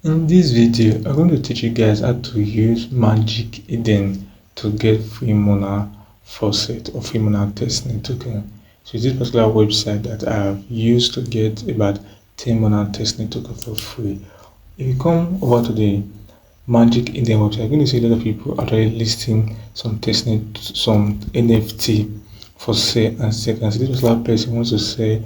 In this video, I'm going to teach you guys how to use Magic Eden to get free Mona Faucet or free Mona Testnet token. So this particular website that I have used to get about 10 Mona Testnet token for free. If you come over to the Magic Eden website, you're going to see a lot of people actually listing some Testnet, some NFT for sale and sale. And this particular person wants to sell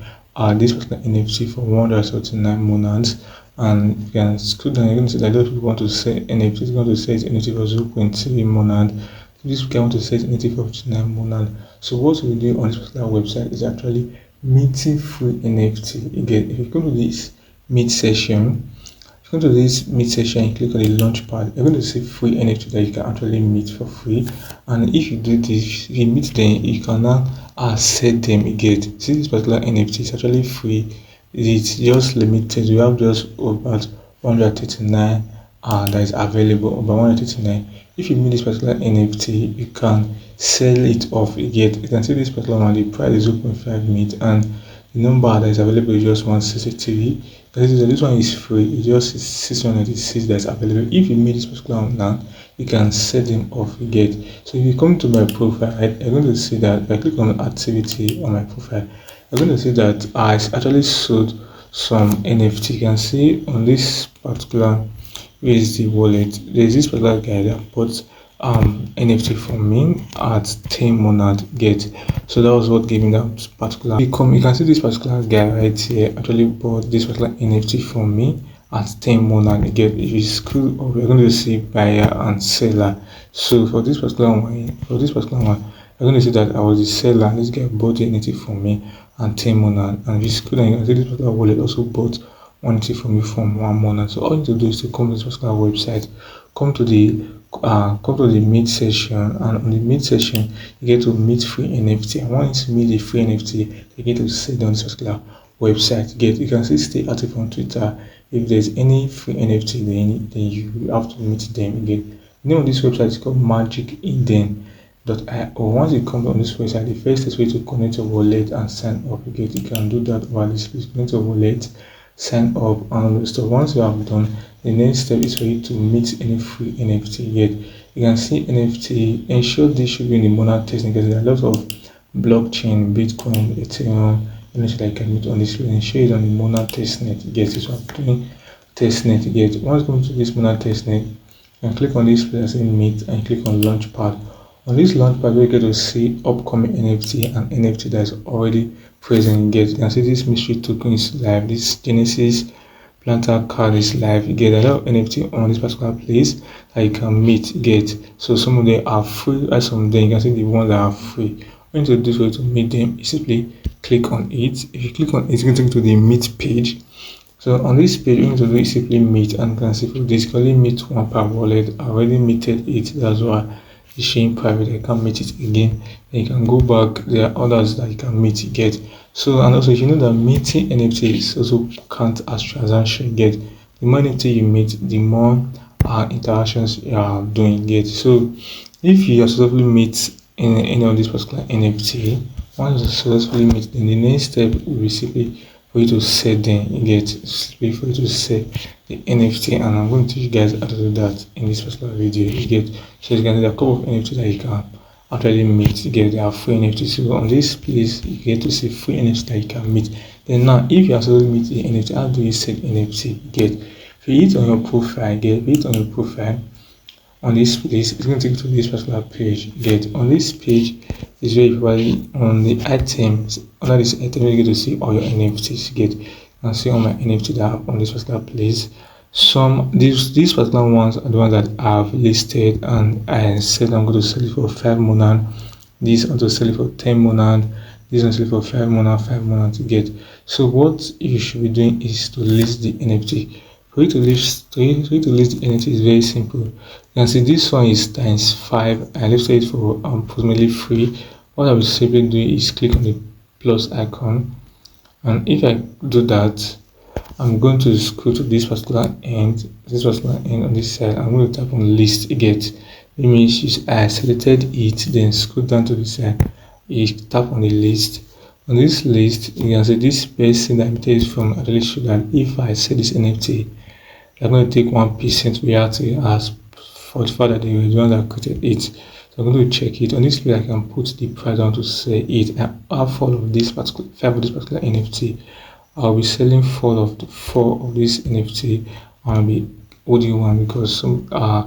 this particular NFT for 179 monads. And you can scroll down, you're going to see that a lot of people want to sell NFT. It's going to sell NFT for 0.3 monad. This guy want to sell NFT for 59 monad. So what we do on this particular website is actually minting free NFT. Again, if you go to this meet session, if you go to this meet session and click on the launch pad, you're going to see free NFT that you can actually meet for free. And if you do this, if you meet them, you can now set them again. See, this particular NFT is actually free. It's just limited. We have just about 139 that is available, about 139. If you meet this particular NFT, you can sell it off again. You can see this particular one, the price is 0.5 mint, and the number that is available is just 163. This one is free, it's just 696 that's available. If you meet this particular one now, you can set them off again. So if you come to my profile, I'm going to see that if I click on activity on my profile, you're going to see that I actually sold some NFT. You can see on this particular USD wallet, there's this particular guy that bought NFT from me at 10 monad get. So that was what gave me that particular. You can see this particular guy right here actually bought this particular NFT from me at 10 monad get. If you scroll up, you're going to see buyer and seller. So for this particular one, you're going to see that I was the seller and this guy bought the NFT from me and 10 monad. And if you scroll down, you can see this particular wallet also bought one NFT from me from 1 monad. So all you need to do is to come to this particular website, come to the meet session, and on the meet session you get to meet free NFT. And once you meet the free NFT, you get to sit on this particular website. You can see stay active on Twitter. If there's any free NFT, then you have to meet them again. The name of this website is called Magic Eden. Once you come on this website, the first is way to connect your wallet and sign up again. You can do that while this place. Connect your wallet, sign up, and so once you have done, the next step is for you to meet any free NFT yet. You can see NFT. Ensure this should be in the Mona Testnet because there are lots of blockchain, Bitcoin, Ethereum, NFT that you can meet on this place. Ensure it's on the Mona Testnet. Yes, this one doing Testnet. Yes, once you come to this Mona Testnet, you can click on this place and meet and click on launch pad. On this launch pad, we get to see upcoming NFT and NFT that is already present. You can see this mystery token is live. This Genesis planter card is live. You get a lot of NFT on this particular place that you can meet. So some of them are free, and some of them you can see the ones that are free. When you do this way to meet them, you simply click on it. If you click on it, it's going to take you to the meet page. So on this page, you need to do is simply meet, and you can see for this, you can only meet one per wallet. I already meted it. That's why it's showing private. I can't meet it again. Then you can go back. There are others that you can meet. So, and also if you know that meeting NFTs also count as transaction. The more NFT you meet, the more interactions you are doing. So if you successfully meet in any of this particular NFT, once you successfully meet, then the next step will be simply for you to set them. Simply for you to set the NFT, and I'm going to teach you guys how to do that in this particular video. So you can see a couple of NFT that you can actually meet. There are free NFTs. So on this place, you get to see free NFT that you can meet. Then now, if you actually meet the NFT, how do you set NFT? If you hit on your profile, on this place, it's going to take you to this particular page. On this page is where you on the items. Under this item, you get to see all your NFTs. You can see all my NFT that I have on this particular place. These particular ones are the ones that I've listed, and I said I'm going to sell it for 5 monad. These I'm going to sell it for 10 monad. These I'm going to sell it for 5 monad to get. So what you should be doing is to list the NFT. For you to list the NFT is very simple. You can see this one is times 5. I listed it for approximately free. What I will simply do is click on the plus icon, and if I do that, I'm going to scroll to this particular end on this side. I'm going to tap on list again. It means I selected it, then scroll down to the side. You tap on the list. On this list, you can see this person that I'm is from actually show that if I sell this NFT, they're going to take 1% royalty as for the fact that they were the one that created it. So I'm going to check it. On this page, I can put the price down to sell it. And have 4 of this particular 5 of this particular NFT. I'll be selling 4 of this NFT. I'll be holding one because some I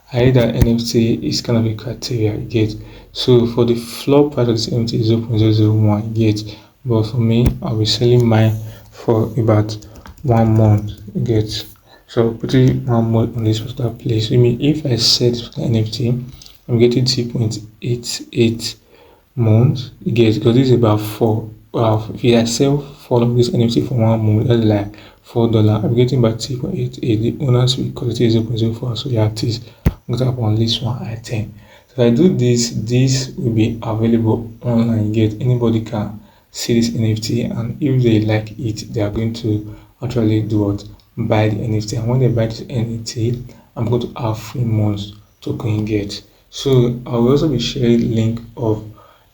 heard that NFT is kind of a criteria, you get. So for the floor price of this NFT is 0.001, you get. But for me, I'll be selling mine for about 1 month, you get. So putting 1 month on this particular place. I mean, if I sell this NFT, I'm getting 2.88 months, you get, because this is about 4. If I sell 4 of this NFT for 1 month, that's like $4. I'm getting about 2.88. The owners will collect 0.04, so yeah, it is going to on list 1 item. So if I do this, this will be available online. Get anybody can see this NFT, and if they like it, they are going to actually do what, buy the NFT. And when they buy this NFT, I'm going to have 3 months to COINEX. So I will also be sharing link of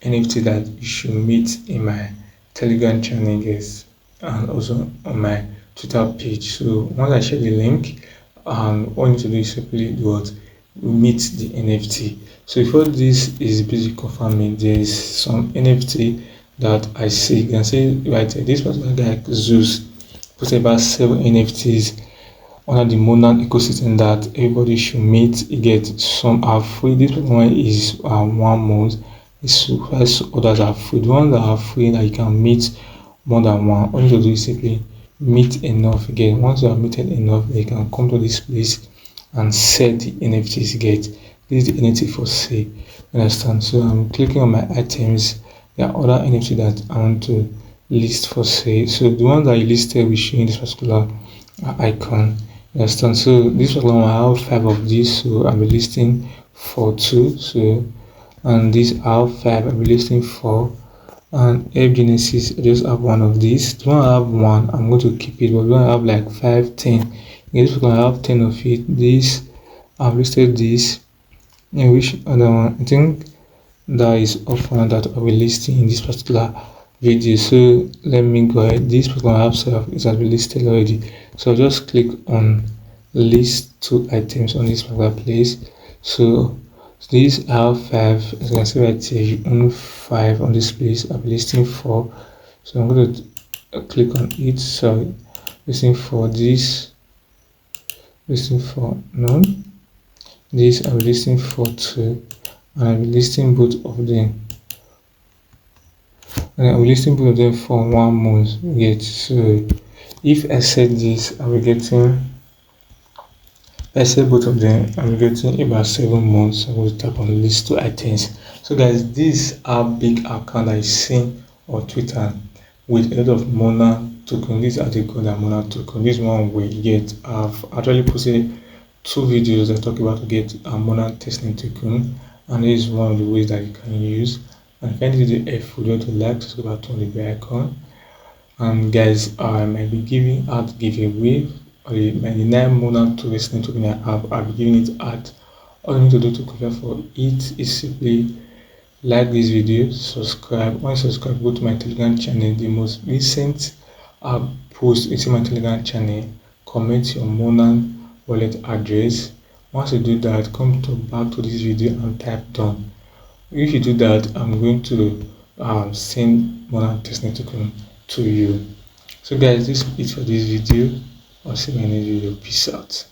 NFT that you should meet in my Telegram channel, guys, and also on my Twitter page. So once I share the link, all you need to do is simply do what, meet the NFT. So before this is basically confirming, there is some NFT that I see. You can see right here, this particular guy Zeus put about 7 NFTs under the Monad ecosystem that everybody should meet. You get, some are free. This one is 1 month. Others are free. The ones that are free that you can meet more than one, all you need to do is simply meet enough. Again, once you have meted enough, they can come to this place and sell the NFTs. Get, this is the NFT for sale, you understand? So I'm clicking on my items. There are other NFT that I want to list for sale. So the one that I listed will show in this particular icon, you understand? So this particular one, I have 5 of these, so I'll be listing for 2. So, and this I have 5, I'll be listing for. And F Genesis, I just have 1 of these. The one I have 1, I'm going to keep it, but the one I have like 5, 10. In this one I have 10 of it. This I've listed this. And which other one? I think that is often that I will listing in this particular video. So let me go ahead. This particular app self is has been listed already. So I'll just click on list 2 items on this particular place. So these are 5. As you can see right here, you own 5 on this place. I'll be listing 4. So I'm going to click on it. So listing for this, listing for none. This I'll be listing for 2, and I'll be listing both of them. And I'll be listing both of them for 1 month. Yet, so if I set this, I'll be getting. I said both of them, I'm getting about 7 months. I'm going to tap on list 2 items. So guys, these are big account I seen on Twitter with a lot of Monad token. These are the called Monad token. This one will get. I've actually posted 2 videos that talk about to get a Monad Testnet token, and this is one of the ways that you can use. And kindly do the F video to like, subscribe, turn the bell icon. And guys, I might be giving out giveaway. Or the 99 Monad to listening to me app. I'll be giving it out. All you need to do to prepare for it is simply like this video, subscribe. Once you subscribe, go to my Telegram channel. The most recent post is in my Telegram channel. Comment your Monad wallet address. Once you do that, come back to this video and type done. If you do that, I'm going to send Monad Testnet token to you. So guys, this is it for this video. I'll see you in the next video. Peace out.